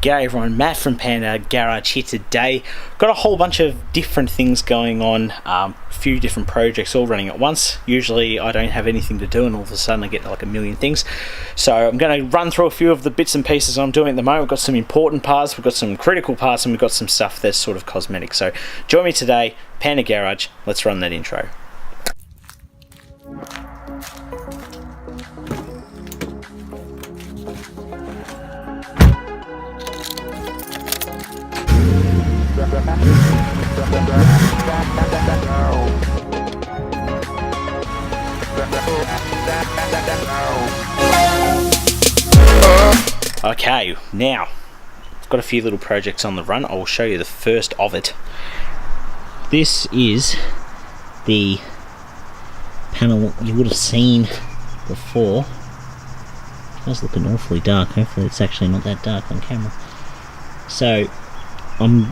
G'day everyone, Matt from Panda Garage here today. Got a whole bunch of different things going on, a few different projects all running at once. Usually I don't have anything to do and all of a sudden I get like a million things. So I'm going to run through a few of the bits and pieces I'm doing at the moment. We've got some important parts, we've got some critical parts, and we've got some stuff that's sort of cosmetic. So join me today, Panda Garage, let's run that intro. Okay, now I've got a few little projects on the run. I will show you the first of it. This is the panel you would have seen before. It does look awfully dark. Hopefully it's actually not that dark on camera. So I'm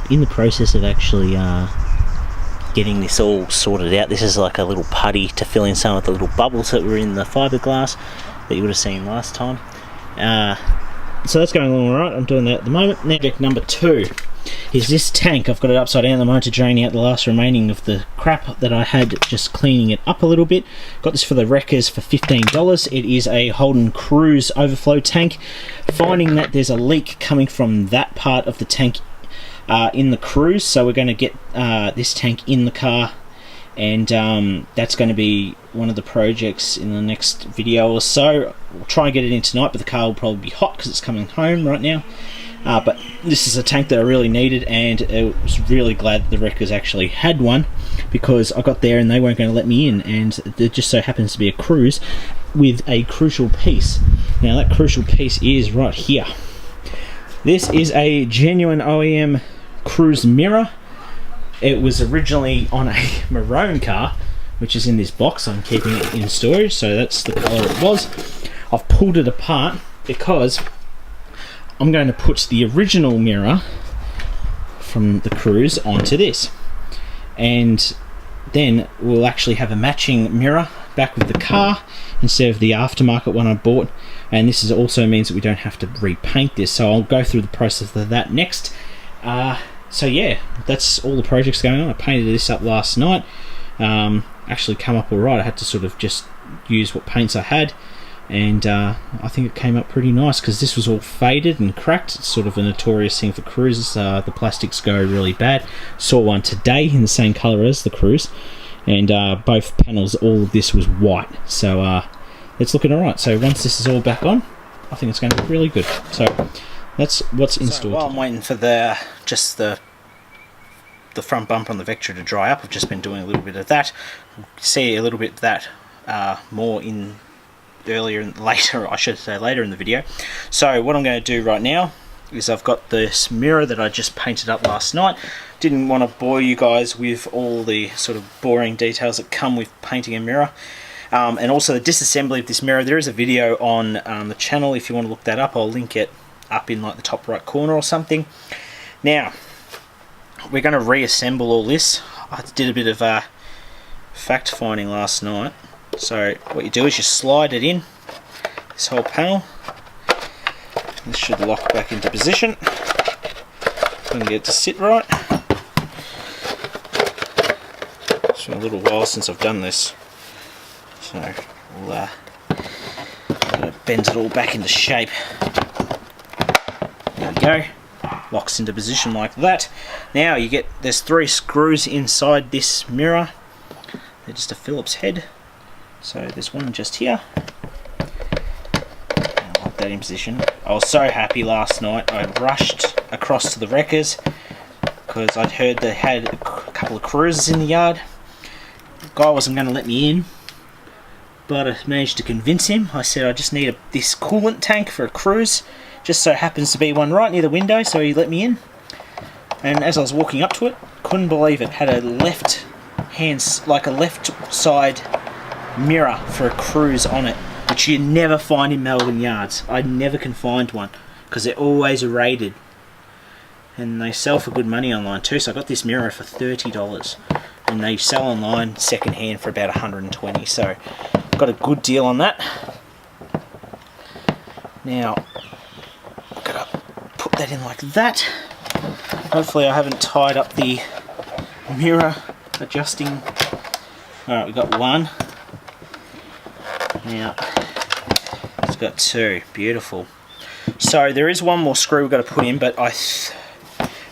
in the process of actually getting this all sorted out. This is like a little putty to fill in some of the little bubbles that were in the fiberglass that you would have seen last time. So that's going along alright. I'm doing that at the moment. Now, project number 2 is this tank. I've got it upside down at the moment to drain out the last remaining of the crap that I had, just cleaning it up a little bit. Got this for the wreckers for $15. It is a Holden Cruze overflow tank. Finding that there's a leak coming from that part of the tank in the Cruze, so we're going to get this tank in the car, and that's going to be one of the projects in the next video or so. We'll try and get it in tonight, but the car will probably be hot because it's coming home right now. But this is a tank that I really needed, and I was really glad that the wreckers actually had one, because I got there and they weren't going to let me in, and there just so happens to be a Cruze with a crucial piece. Now that crucial piece is right here. This is a genuine OEM Cruze mirror. It was originally on a maroon car, which is in this box. I'm keeping it in storage, so that's the colour it was. I've pulled it apart because I'm going to put the original mirror from the Cruze onto this, and then we'll actually have a matching mirror back with the car instead of the aftermarket one I bought. And this is also means that we don't have to repaint this, so I'll go through the process of that next. So yeah, that's all the projects going on. I painted this up last night. Actually come up alright. I had to sort of just use what paints I had, and I think it came up pretty nice because this was all faded and cracked. It's sort of a notorious thing for Cruzes. The plastics go really bad. Saw one today in the same colour as the Cruze, and both panels, all of this was white. So it's looking alright. So once this is all back on, I think it's going to look really good. So that's what's installed. While I'm waiting for the front bumper on the Vectra to dry up, I've just been doing a little bit of that. See a little bit of that more in later in the video. So what I'm going to do right now is I've got this mirror that I just painted up last night. Didn't want to bore you guys with all the sort of boring details that come with painting a mirror. And also the disassembly of this mirror. There is a video on the channel if you want to look that up. I'll link it up in like the top right corner or something. Now we're going to reassemble all this. I did a bit of fact finding last night. So what you do is you slide it in, this whole panel. This should lock back into position. I'm going to get it to sit right. It's been a little while since I've done this, so we'll bend it all back into shape. There we go. Locks into position like that. Now there's 3 screws inside this mirror. They're just a Phillips head. So there's one just here. I'll lock that in position. I was so happy last night. I rushed across to the wreckers because I'd heard they had a couple of Cruzes in the yard. The guy wasn't going to let me in, but I managed to convince him. I said I just need this coolant tank for a Cruze. Just so happens to be one right near the window, so he let me in. And as I was walking up to it, couldn't believe it had a left side mirror for a Cruze on it, which you never find in Melbourne yards. I never can find one because they're always rated, and they sell for good money online too. So I got this mirror for $30, and they sell online second hand for about $120. So got a good deal on that. Now put that in like that. Hopefully I haven't tied up the mirror adjusting. Alright, we've got one. Now, it's got two. Beautiful. So there is one more screw we've got to put in, but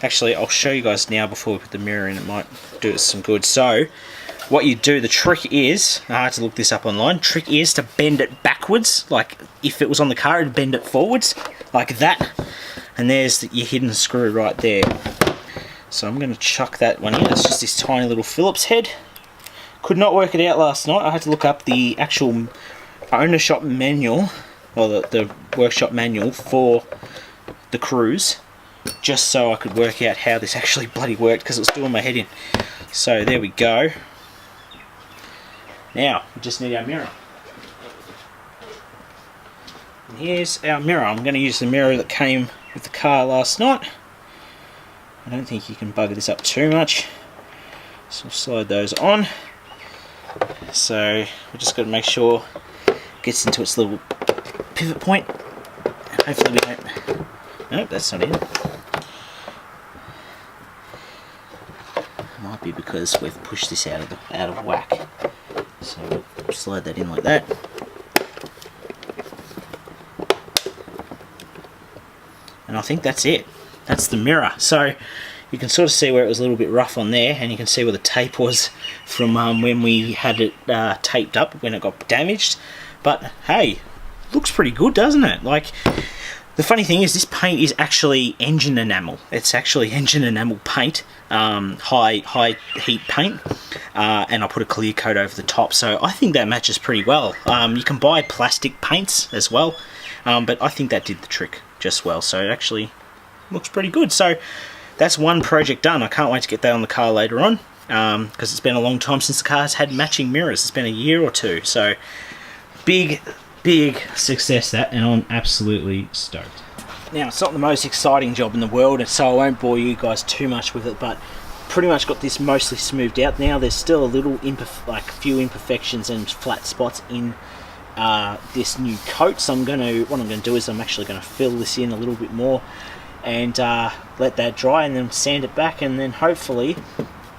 actually I'll show you guys now before we put the mirror in. It might do us some good. So what you do, the trick is, I had to look this up online, trick is to bend it backwards, like if it was on the car, it'd bend it forwards, like that. And there's your hidden screw right there. So I'm going to chuck that one in. It's just this tiny little Phillips head. Could not work it out last night. I had to look up the actual owner shop manual, or the workshop manual for the Cruze, just so I could work out how this actually bloody worked, because it was doing my head in. So there we go. Now, we just need our mirror. And here's our mirror. I'm going to use the mirror that came with the car last night. I don't think you can bugger this up too much. So we'll slide those on. So we just got to make sure it gets into its little pivot point. And hopefully we don't... Nope, that's not it. Might be because we've pushed this out of whack. So we'll slide that in like that. And I think that's it. That's the mirror. So you can sort of see where it was a little bit rough on there, and you can see where the tape was from when we had it taped up when it got damaged. But hey, looks pretty good, doesn't it? Like, the funny thing is, this paint is actually engine enamel. It's actually engine enamel paint, high heat paint, and I put a clear coat over the top. So I think that matches pretty well. You can buy plastic paints as well, but I think that did the trick just well. So it actually looks pretty good. So that's one project done. I can't wait to get that on the car later on, because it's been a long time since the car's had matching mirrors. It's been a year or two. So big success that, and I'm absolutely stoked. Now, it's not the most exciting job in the world, and so I won't bore you guys too much with it, but pretty much got this mostly smoothed out now. There's still a little few imperfections and flat spots in this new coat. So what I'm gonna do is I'm actually gonna fill this in a little bit more and let that dry, and then sand it back, and then hopefully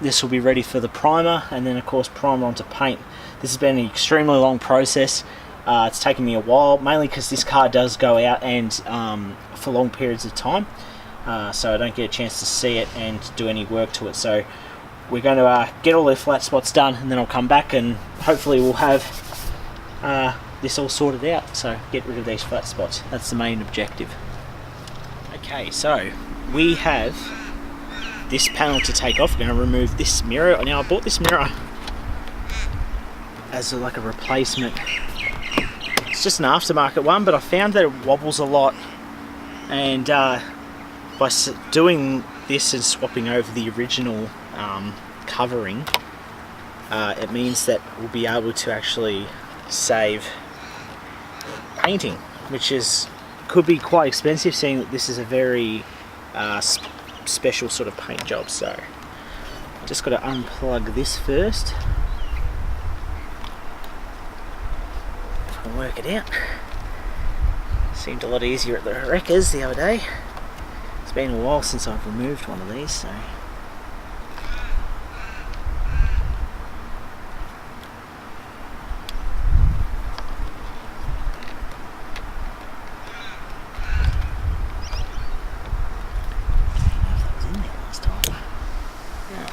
this will be ready for the primer, and then of course primer onto paint. This has been an extremely long process. It's taken me a while, mainly because this car does go out and for long periods of time, so I don't get a chance to see it and do any work to it. So we're going to get all the flat spots done, and then I'll come back and hopefully we'll have this all sorted out. So get rid of these flat spots. That's the main objective. Okay, so we have this panel to take off. We're going to remove this mirror. Now, I bought this mirror as like a replacement. It's just an aftermarket one, but I found that it wobbles a lot, and by doing this and swapping over the original covering, it means that we'll be able to actually save painting, which could be quite expensive, seeing that this is a very special sort of paint job. So just got to unplug this first and work it out. Seemed a lot easier at the wreckers the other day. It's been a while since I've removed one of these, so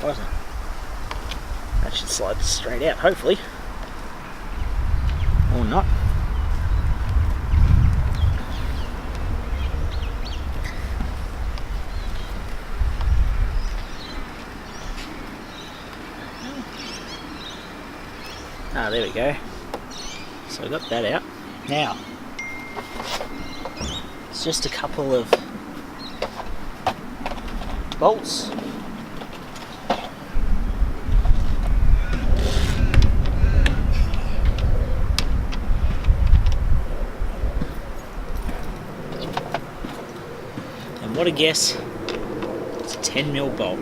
wasn't. That should slide straight out, hopefully. Or not. Ah, there we go. So I got that out. Now, it's just a couple of bolts. What a guess, it's a 10mm bolt.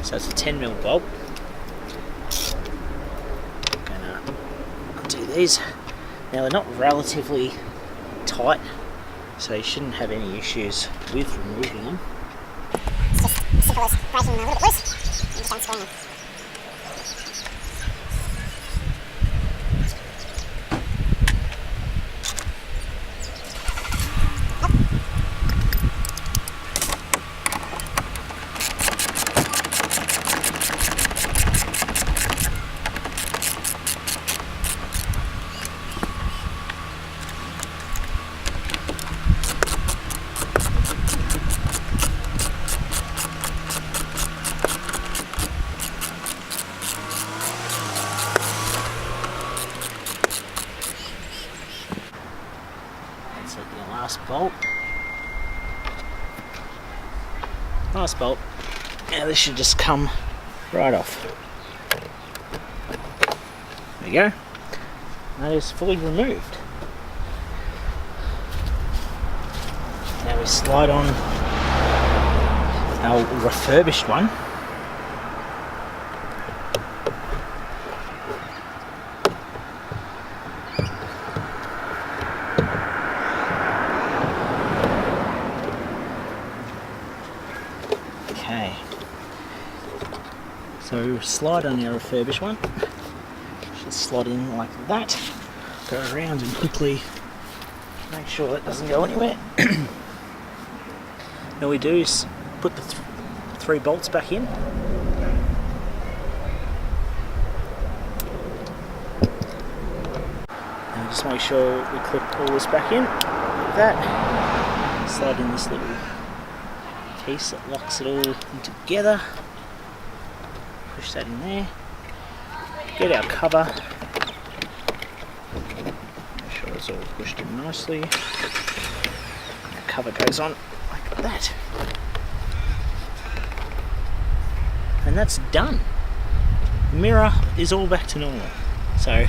So it's a 10mm bolt. I'm gonna undo these. Now they're not relatively tight, so you shouldn't have any issues with removing them. It's just simple as breaking them a little bit loose and just unscrewing them. Last bolt. Now this should just come right off. There you go. That is fully removed. Now we slide on our refurbished one. Okay, so slide on our refurbished one, should slot in like that, go around and quickly make sure that doesn't go anywhere. All we do is put the three bolts back in. And just make sure we clip all this back in, like that, slide in this little piece that locks it all in together, push that in there, get our cover, make sure it's all pushed in nicely, our cover goes on like that, and that's done. The mirror is all back to normal, so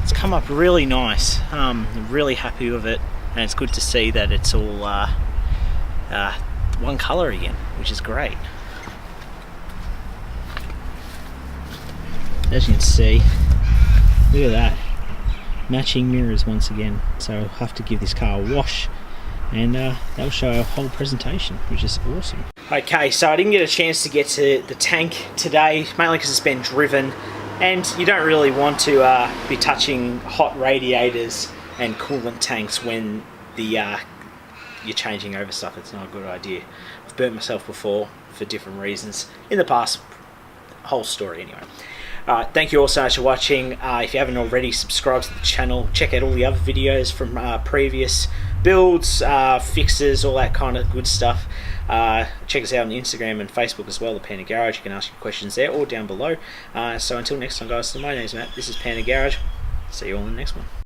it's come up really nice. I'm really happy with it, and it's good to see that it's all one colour again, which is great. As you can see, look at that, matching mirrors once again. So I'll have to give this car a wash, and that'll show our whole presentation, which is awesome. Okay, so I didn't get a chance to get to the tank today, mainly because it's been driven, and you don't really want to be touching hot radiators and coolant tanks when the you're changing over stuff. It's not a good idea. I've burnt myself before for different reasons in the past. Whole story anyway. Thank you all so much for watching. If you haven't already, subscribe to the channel. Check out all the other videos from previous builds, fixes, all that kind of good stuff. Check us out on Instagram and Facebook as well, the Panda Garage. You can ask your questions there or down below. So until next time, guys, my name's Matt. This is Panda Garage. See you all in the next one.